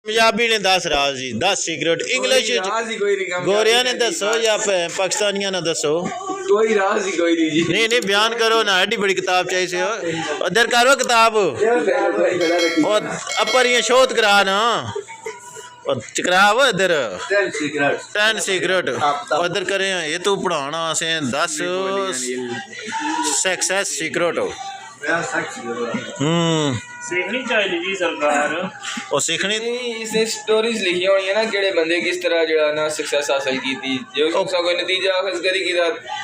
पंजाबी ने 10 Raj ji 10 secret English गोरिया ने दसो या पाकिस्तानिया ने दसो कोई राज ही कोई नहीं जी। नहीं बयान करो ना एडी बड़ी किताब चाहिए उधर करो किताब और अपर ये शोध करा ना और चकराव इधर 10 सीक्रेट उधर करें ये तो पढ़ाना से 10 सक्सेस सीक्रेट हो सीखनी चाहिए जी सरकार और सीखनी इसने स्टोरीज लिखी हुई है ना केड़े बंदे किस तरह जड़ा ना सक्सेस हासिल की थी जो उसका कोई नतीजा हासिल करी कि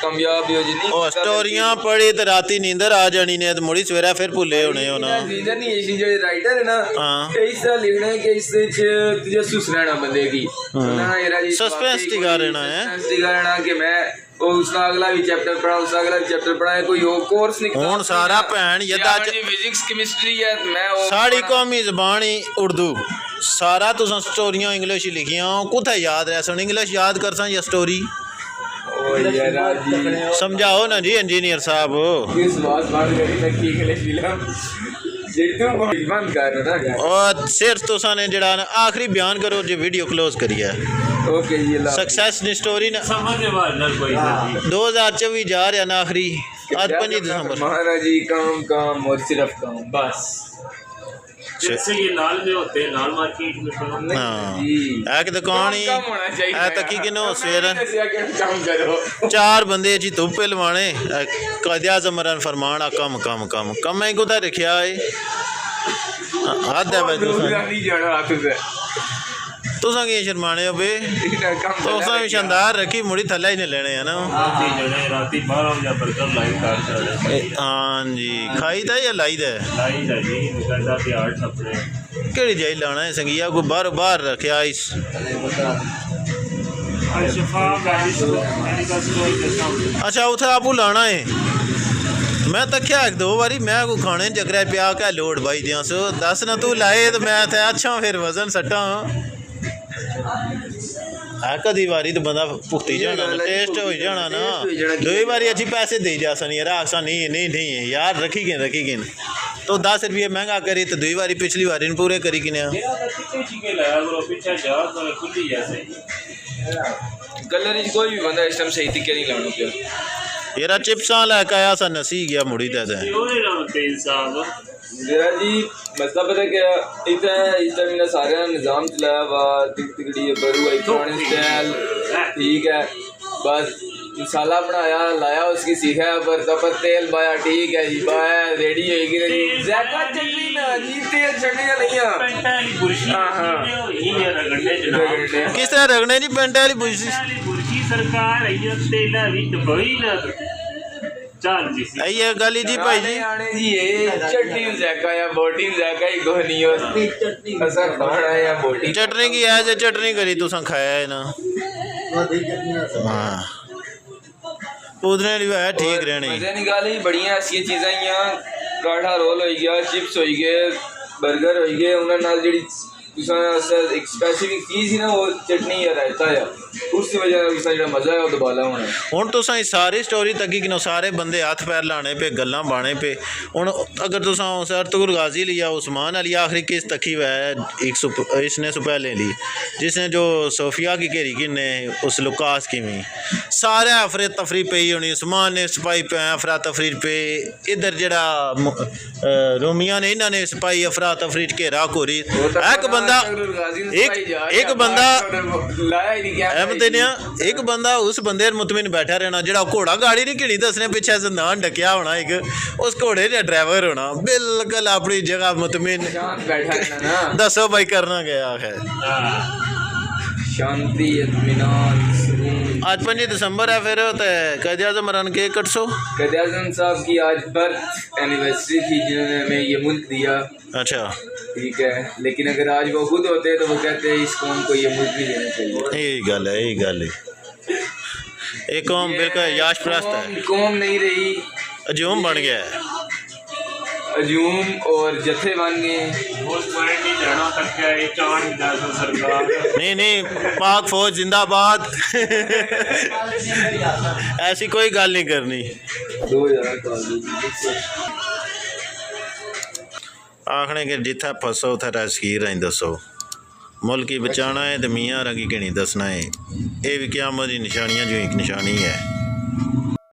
कामयाब हो जिनी ओ स्टोरियां पढ़ी ते राती नींदर आ जानी ने ते मुड़ी सवेरा फिर भुल्ले होने हो ना नींदर नहीं ऐसी जो राइटर है ना हां इस तरह लिखना है कि इससे तजस्सुस रहना बंदे की ना यार सस्पेंस दिखा रहना है सस्पेंस दिखा रहना कि मैं उसका अगला भी चैप्टर पढ़ा उसका अगला चैप्टर पढ़ा है कोई कोर्स निकला हुन सारा भैन यदा फिजिक्स केमिस्ट्री है मैं साड़ी कौमी जबान ही उर्दू सारा तुसां स्टोरियां इंग्लिश लिखियां कुत्थे याद रह सन इंग्लिश याद कर सा या स्टोरी समझाओ ना जी इंजीनियर साहब और सिर्फ तुसां ने जड़ा आखिरी बयान करो जो वीडियो क्लोज करिए ओके जी सक्सेस दी स्टोरी ना समझने वाला कोई 2024 जा रहा ना आखिरी आज 5 दिसंबर महाराज जी काम और सिर्फ काम बस जैसे ये लाल में होते हैं लाल मार्केट में तो हां एक दुकान ही है तकी किनो सवेरे चार बंदे जी धुप्पे लवाने कायदे आज़म मरन फरमान आ कम मैं कुदा रखिया है हद है भाई तुसां की शर्माने हो बे तुसां भी शानदार रखी मुड़ी थल्ले ही नहीं लेने है ना राती 12 बजे बर्गर लाइव कर हां जी खाई दा या लाई दा जी निकलदा ते 8 अपने केड़ी जाई लाना है संगिया को बाहर रखया इस अच्छा उथे आपू लाना है मैं तक्या एक दो बारी मैं को खाने चक्कर पिया क्या लोड भाई दियां सो दस ना तू लाए तो मैं थे अच्छा फिर वजन सट्टा है कदी बारी तो बंदा भुगती जाना टेस्ट हो जाना ना दो बारी अच्छी पैसे दे जा सन यार आसा नहीं यार रखी गिन तो 10 रुपये महंगा करी तो 2 बारी पिछली बारी पूरे करी किने गलर कोई भी बंदा इस टाइम सही तरीके नहीं लाना पिया यार चिप्सा लैके आया सा नसी गया मुड़ी दे मेरा जी मसला पता क्या इस टाइम मेरा सारा निज़ाम चलाया हुआ तिकड़ी बरू आई स्टाइल ठीक है बस मसाला बनाया लाया उसकी सीखा पर तेल पाया ठीक है जी पाया रेडी होगी ज़्यादा चटनी ना जी तेल चटनी नहीं किस तरह रगड़ने जी पेंट वाली बुर्शी सरकार तेल दबई ना चल जी ये गली जी भाई जी जी ये चटनी ज़ायका या बोटी ज़ायका ही कोई नहीं हो ऐसा खाना या बोटी चटनी की है जो चटनी करी तुसा खाया है ना हां उधर है ठीक रहने मजे निकाली बढ़िया ऐसी चीज़ां ही काढ़ा रोल हो गया चिप्स हो गए बर्गर हो गए उन्होंने नाल जेडी एक स्पेसिफिक चीज़ ही ना वो चटनी या रायता है उसकी वजह से मज़ा है वो दोबारा होना हुण तुसां सारी स्टोरी तकी कि सारे बंदे हथ पैर लाने पे गल्लां बाने पे हुण अगर तुसां उस अर्तुगरुल गाजी लिया उस्मान अली आखिरी किस तकी है इसने सो पहले ली जिसने जो सोफिया की घेरी किन्ने उस लुकास की भी सारे अफरे तफरी पे ही होनी उस्मान ने सिपाही पे अफरा तफरी पे इधर जड़ा रोमिया ने इन्होंने सिपाही अफरा तफरी घेरा कोरी एक बंदा एक बंदा उस बंदे मुतमिन बैठा रहना जो घोड़ा गाड़ी नहीं घिनी दसने पिछे जंदान डकिया होना एक उस घोड़े का ड्राइवर होना बिल्कुल अपनी जगह मुतमिन दसो भाई करना गया है शांति आज 5 दिसंबर है फिर कायदे आज़म मरन के कटसो कायदे आज़म साहब की आज बर्थ एनिवर्सरी थी जिन्होंने हमें ये मुल्क दिया अच्छा ठीक है लेकिन अगर आज वो खुद होते तो वो कहते हैं इस कौम को ये मुल्क भी देना चाहिए यही गल है एक कौम बिल्कुल याश प्रस्त है कौम नहीं रही अजूम बन गया है अजूम और जत्थे बन गए नहीं पाक फौज जिंदाबाद ऐसी कोई गल नहीं करनी आखने के जिथे फसो उथे रसकीर आई दसो मुल्क ही बचाना है तो मियाँ रंगी कहानी दसना है। ये भी क़यामत की निशानियाँ जो एक निशानी है।